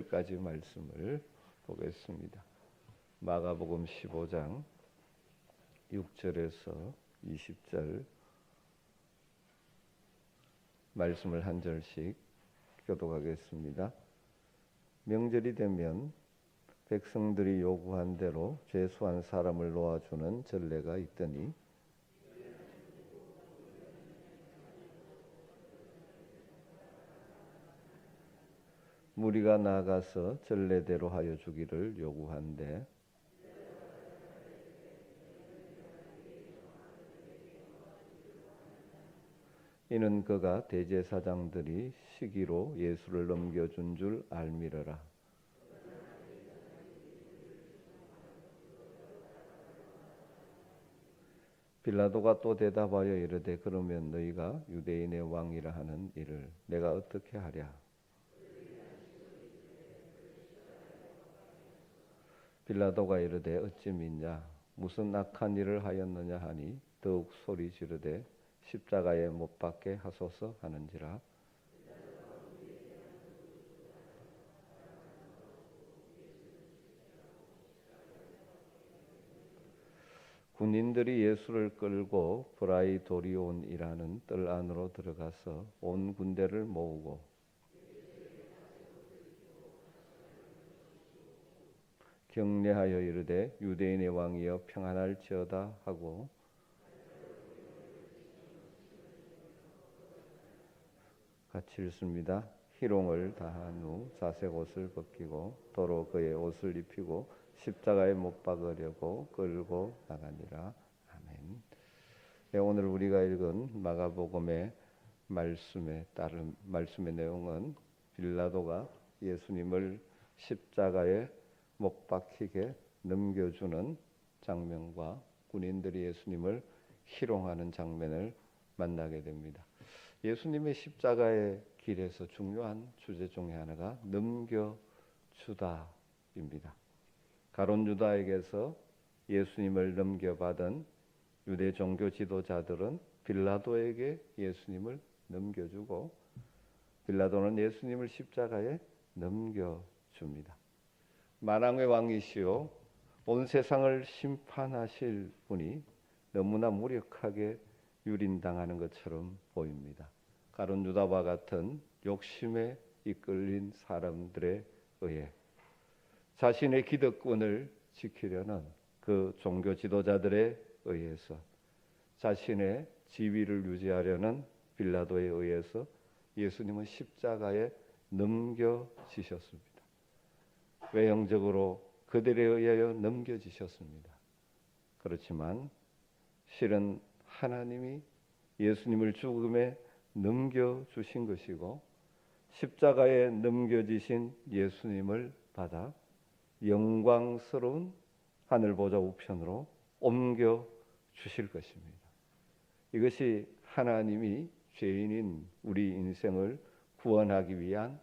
까지 말씀을 보겠습니다. 마가복음 15장 6절에서 20절 말씀을 한 절씩 교독하겠습니다. 명절이 되면 백성들이 요구한 대로 죄수한 사람을 놓아주는 전례가 있더니 무리가 나가서 전례대로 하여 주기를 요구한대 이는 그가 대제사장들이 시기로 예수를 넘겨준 줄 알미러라. 빌라도가 또 대답하여 이르되 그러면 너희가 유대인의 왕이라 하는 이를 내가 어떻게 하랴? 빌라도가 이르되 어찌 믿냐? 무슨 악한 일을 하였느냐 하니 더욱 소리 지르되 십자가에 못 박게 하소서 하는지라. 군인들이 예수를 끌고 브라이도리온이라는 뜰 안으로 들어가서 온 군대를 모으고 경례하여 이르되 유대인의 왕이여 평안할지어다 하고 같이 읽습니다. 희롱을 다한 후 자색 옷을 벗기고 도로 그의 옷을 입히고 십자가에 못 박으려고 끌고 나가니라. 아멘. 네, 오늘 우리가 읽은 마가복음의 말씀의 내용은 빌라도가 예수님을 십자가에 못 박히게 넘겨주는 장면과 군인들이 예수님을 희롱하는 장면을 만나게 됩니다. 예수님의 십자가의 길에서 중요한 주제 중에 하나가 넘겨주다입니다. 가룟 유다에게서 예수님을 넘겨받은 유대 종교 지도자들은 빌라도에게 예수님을 넘겨주고 빌라도는 예수님을 십자가에 넘겨줍니다. 만왕의 왕이시오 온 세상을 심판하실 분이 너무나 무력하게 유린당하는 것처럼 보입니다. 가룟 유다와 같은 욕심에 이끌린 사람들에 의해 자신의 기득권을 지키려는 그 종교 지도자들에 의해서 자신의 지위를 유지하려는 빌라도에 의해서 예수님은 십자가에 넘겨지셨습니다. 외형적으로 그들에 의하여 넘겨지셨습니다. 그렇지만 실은 하나님이 예수님을 죽음에 넘겨주신 것이고 십자가에 넘겨지신 예수님을 받아 영광스러운 하늘보좌 우편으로 옮겨주실 것입니다. 이것이 하나님이 죄인인 우리 인생을 구원하기 위한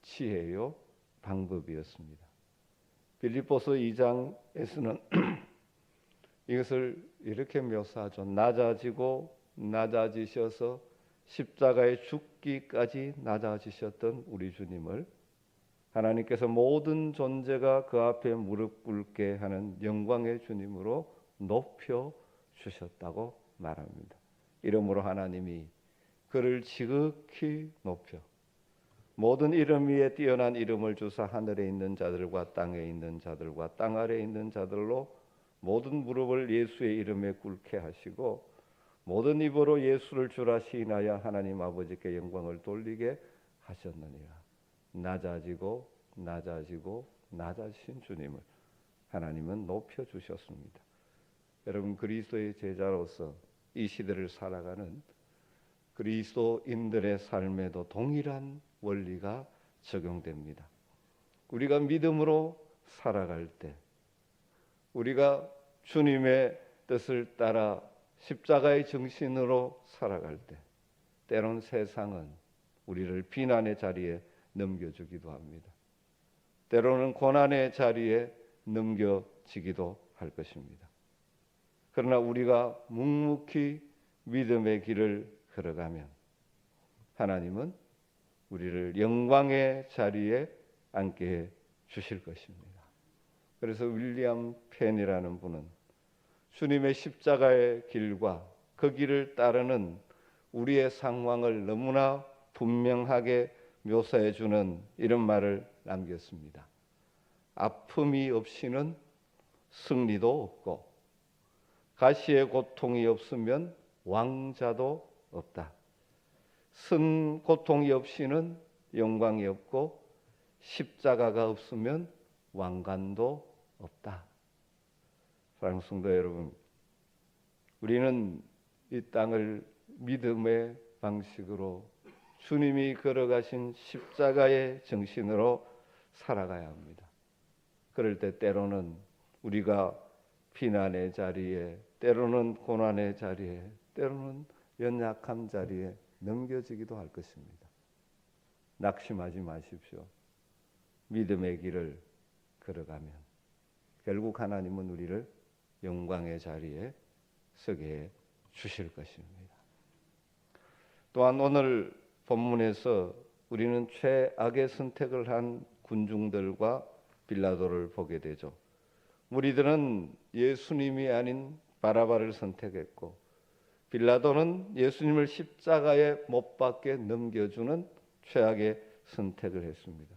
지혜요 방법이었습니다. 빌립보서 2장에서는 이것을 이렇게 묘사하죠. 낮아지고 낮아지셔서 십자가에 죽기까지 낮아지셨던 우리 주님을 하나님께서 모든 존재가 그 앞에 무릎 꿇게 하는 영광의 주님으로 높여 주셨다고 말합니다. 이러므로 하나님이 그를 지극히 높여 모든 이름 위에 뛰어난 이름을 주사 하늘에 있는 자들과 땅에 있는 자들과 땅 아래에 있는 자들로 모든 무릎을 예수의 이름에 꿇게 하시고 모든 입으로 예수를 주라 시인하여 하나님 아버지께 영광을 돌리게 하셨느니라. 낮아지고 낮아지고 낮아지신 주님을 하나님은 높여주셨습니다. 여러분 그리스도의 제자로서 이 시대를 살아가는 그리스도인들의 삶에도 동일한 원리가 적용됩니다. 우리가 믿음으로 살아갈 때 우리가 주님의 뜻을 따라 십자가의 정신으로 살아갈 때 때론 세상은 우리를 비난의 자리에 넘겨주기도 합니다. 때로는 고난의 자리에 넘겨지기도 할 것입니다. 그러나 우리가 묵묵히 믿음의 길을 걸어가면 하나님은 우리를 영광의 자리에 앉게 해 주실 것입니다. 그래서 윌리엄 펜이라는 분은 주님의 십자가의 길과 그 길을 따르는 우리의 상황을 너무나 분명하게 묘사해 주는 이런 말을 남겼습니다. 아픔이 없이는 승리도 없고 가시의 고통이 없으면 왕자도 없다. 쓴 고통이 없이는 영광이 없고 십자가가 없으면 왕관도 없다. 사랑하는 성도 여러분, 우리는 이 땅을 믿음의 방식으로 주님이 걸어가신 십자가의 정신으로 살아가야 합니다. 그럴 때 때로는 우리가 비난의 자리에, 때로는 고난의 자리에, 때로는 연약한 자리에 넘겨지기도 할 것입니다. 낙심하지 마십시오. 믿음의 길을 걸어가면 결국 하나님은 우리를 영광의 자리에 서게 해 주실 것입니다. 또한 오늘 본문에서 우리는 최악의 선택을 한 군중들과 빌라도를 보게 되죠. 무리들은 예수님이 아닌 바라바를 선택했고 빌라도는 예수님을 십자가에 못 박게 넘겨주는 최악의 선택을 했습니다.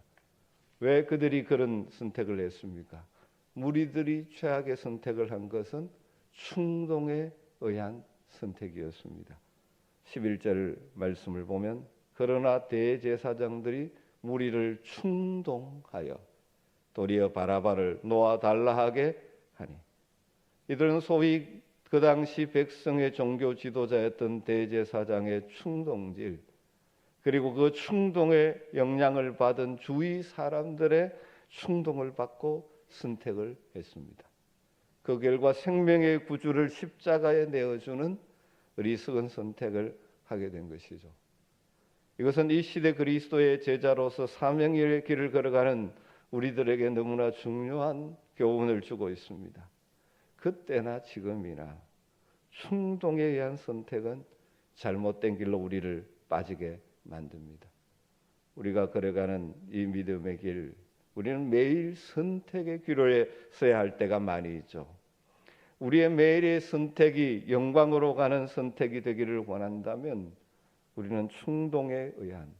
왜 그들이 그런 선택을 했습니까? 무리들이 최악의 선택을 한 것은 충동에 의한 선택이었습니다. 11절 말씀을 보면 그러나 대제사장들이 무리를 충동하여 도리어 바라바를 놓아달라 하게 하니 이들은 소위 그 당시 백성의 종교 지도자였던 대제사장의 충동질 그리고 그 충동의 영향을 받은 주위 사람들의 충동을 받고 선택을 했습니다. 그 결과 생명의 구주를 십자가에 내어주는 어리석은 선택을 하게 된 것이죠. 이것은 이 시대 그리스도의 제자로서 사명의 길을 걸어가는 우리들에게 너무나 중요한 교훈을 주고 있습니다. 그때나 지금이나 충동에 의한 선택은 잘못된 길로 우리를 빠지게 만듭니다. 우리가 걸어가는 이 믿음의 길, 우리는 매일 선택의 기로에 서야 할 때가 많이 있죠. 우리의 매일의 선택이 영광으로 가는 선택이 되기를 원한다면 우리는 충동에 의한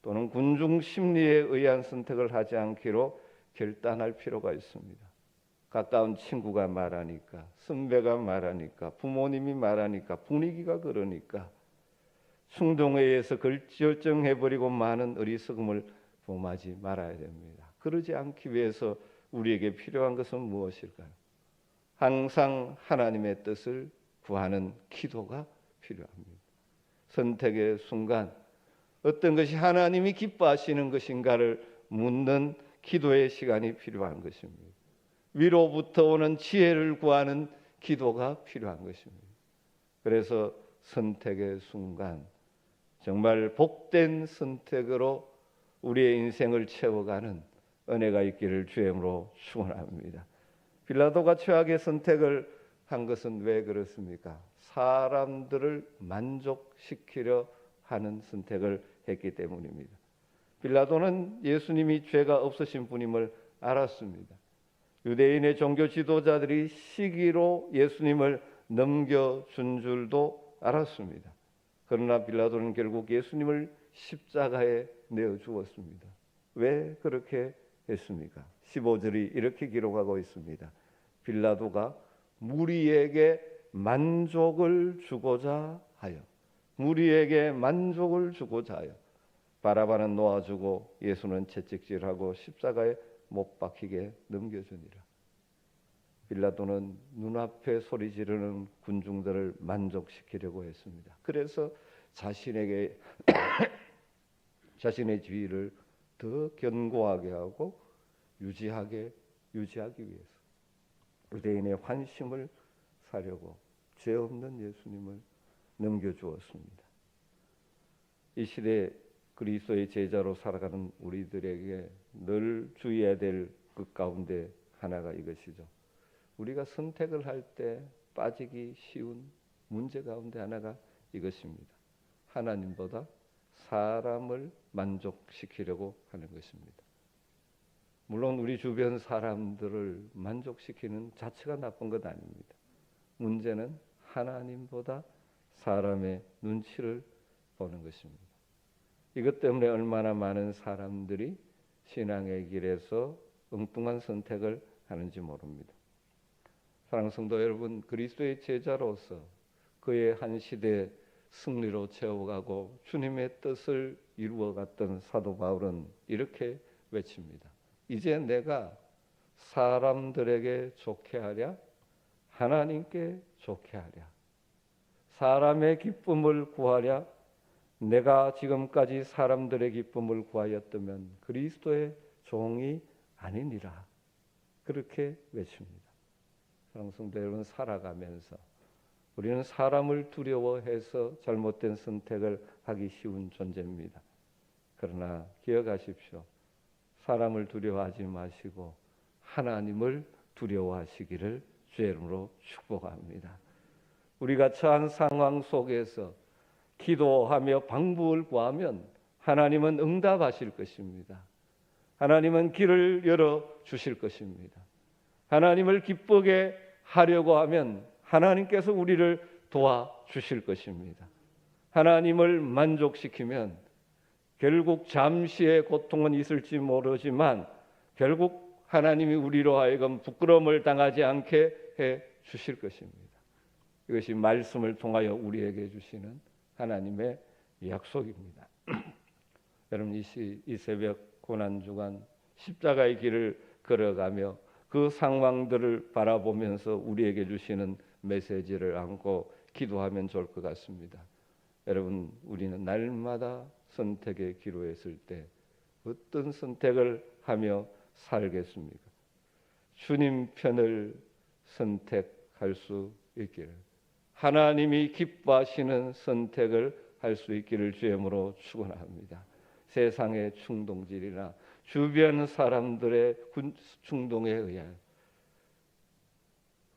또는 군중 심리에 의한 선택을 하지 않기로 결단할 필요가 있습니다. 가까운 친구가 말하니까, 선배가 말하니까, 부모님이 말하니까, 분위기가 그러니까 충동에 의해서 결정해버리고 많은 어리석음을 범하지 말아야 됩니다. 그러지 않기 위해서 우리에게 필요한 것은 무엇일까요? 항상 하나님의 뜻을 구하는 기도가 필요합니다. 선택의 순간 어떤 것이 하나님이 기뻐하시는 것인가를 묻는 기도의 시간이 필요한 것입니다. 위로부터 오는 지혜를 구하는 기도가 필요한 것입니다. 그래서 선택의 순간 정말 복된 선택으로 우리의 인생을 채워가는 은혜가 있기를 주임으로 축원합니다. 빌라도가 최악의 선택을 한 것은 왜 그렇습니까? 사람들을 만족시키려 하는 선택을 했기 때문입니다. 빌라도는 예수님이 죄가 없으신 분임을 알았습니다. 유대인의 종교 지도자들이 시기로 예수님을 넘겨준 줄도 알았습니다. 그러나 빌라도는 결국 예수님을 십자가에 내어 주었습니다. 왜 그렇게 했습니까? 15절이 이렇게 기록하고 있습니다. 빌라도가 무리에게 만족을 주고자 하여 바라바는 놓아주고 예수는 채찍질하고 십자가에 못 박히게 넘겨주니라. 빌라도는 눈앞에 소리 지르는 군중들을 만족시키려고 했습니다. 그래서 자신의 지위를 더 견고하게 하고 유지하기 위해서 유대인의 환심을 사려고 죄 없는 예수님을 넘겨주었습니다. 이 시대 그리스도의 제자로 살아가는 우리들에게 늘 주의해야 될 것 가운데 하나가 이것이죠. 우리가 선택을 할 때 빠지기 쉬운 문제 가운데 하나가 이것입니다. 하나님보다 사람을 만족시키려고 하는 것입니다. 물론 우리 주변 사람들을 만족시키는 자체가 나쁜 것 아닙니다. 문제는 하나님보다 사람의 눈치를 보는 것입니다. 이것 때문에 얼마나 많은 사람들이 신앙의 길에서 엉뚱한 선택을 하는지 모릅니다. 사랑하는 성도 여러분, 그리스도의 제자로서 그의 한 시대 승리로 채워가고 주님의 뜻을 이루어갔던 사도 바울은 이렇게 외칩니다. 이제 내가 사람들에게 좋게 하랴 하나님께 좋게 하랴, 사람의 기쁨을 구하랴 내가 지금까지 사람들의 기쁨을 구하였다면 그리스도의 종이 아니니라. 그렇게 외칩니다. 사랑하는 성도 여러분, 살아가면서 우리는 사람을 두려워해서 잘못된 선택을 하기 쉬운 존재입니다. 그러나 기억하십시오. 사람을 두려워하지 마시고 하나님을 두려워하시기를 주의 이름으로 축복합니다. 우리가 처한 상황 속에서 기도하며 방법을 구하면 하나님은 응답하실 것입니다. 하나님은 길을 열어 주실 것입니다. 하나님을 기쁘게 하려고 하면 하나님께서 우리를 도와주실 것입니다. 하나님을 만족시키면 결국 잠시의 고통은 있을지 모르지만 결국 하나님이 우리로 하여금 부끄러움을 당하지 않게 해 주실 것입니다. 이것이 말씀을 통하여 우리에게 주시는 하나님의 약속입니다. 여러분, 이 새벽 고난주간 십자가의 길을 걸어가며 그 상황들을 바라보면서 우리에게 주시는 메시지를 안고 기도하면 좋을 것 같습니다. 여러분, 우리는 날마다 선택의 기로에 있을 때 어떤 선택을 하며 살겠습니까? 주님 편을 선택할 수 있기를, 하나님이 기뻐하시는 선택을 할 수 있기를 주의 이름으로 축원합니다. 세상의 충동질이나 주변 사람들의 충동에 의해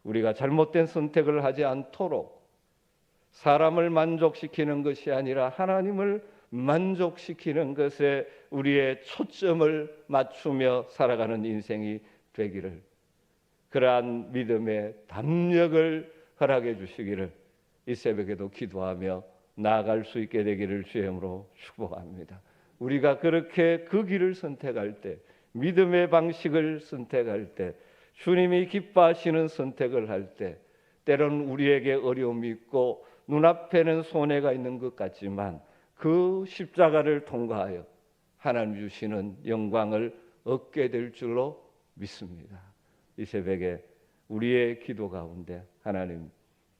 우리가 잘못된 선택을 하지 않도록 사람을 만족시키는 것이 아니라 하나님을 만족시키는 것에 우리의 초점을 맞추며 살아가는 인생이 되기를, 그러한 믿음의 담력을 허락해 주시기를 이 새벽에도 기도하며 나아갈 수 있게 되기를 주의 이름으로 축복합니다. 우리가 그렇게 그 길을 선택할 때, 믿음의 방식을 선택할 때, 주님이 기뻐하시는 선택을 할 때, 때로는 우리에게 어려움이 있고 눈앞에는 손해가 있는 것 같지만 그 십자가를 통과하여 하나님 주시는 영광을 얻게 될 줄로 믿습니다. 이 새벽에 우리의 기도 가운데 하나님,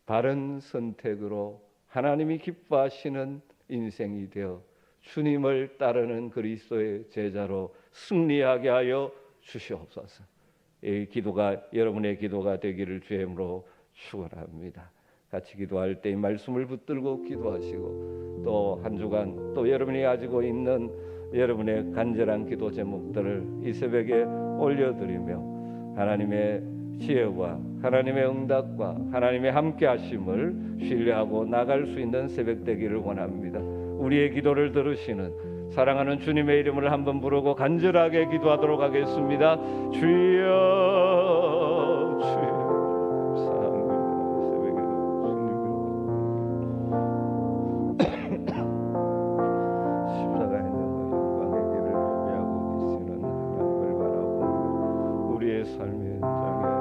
바른 선택으로 하나님이 기뻐하시는 인생이 되어 주님을 따르는 그리스도의 제자로 승리하게 하여 주시옵소서. 이 기도가 여러분의 기도가 되기를 주의 이름으로 축원합니다. 같이 기도할 때 이 말씀을 붙들고 기도하시고 또 한 주간 또 여러분이 가지고 있는 여러분의 간절한 기도 제목들을 이 새벽에 올려드리며 하나님의 지혜와 하나님의 응답과 하나님의 함께 하심을 신뢰하고 나갈 수 있는 새벽 되기를 원합니다. 우리의 기도를 들으시는 사랑하는 주님의 이름을 한번 부르고 간절하게 기도하도록 하겠습니다. 주여, 주여, 십자가에 있는 영광의 길을 준비하고 계시는 하나님을 바라보며 우리의 삶의 현장에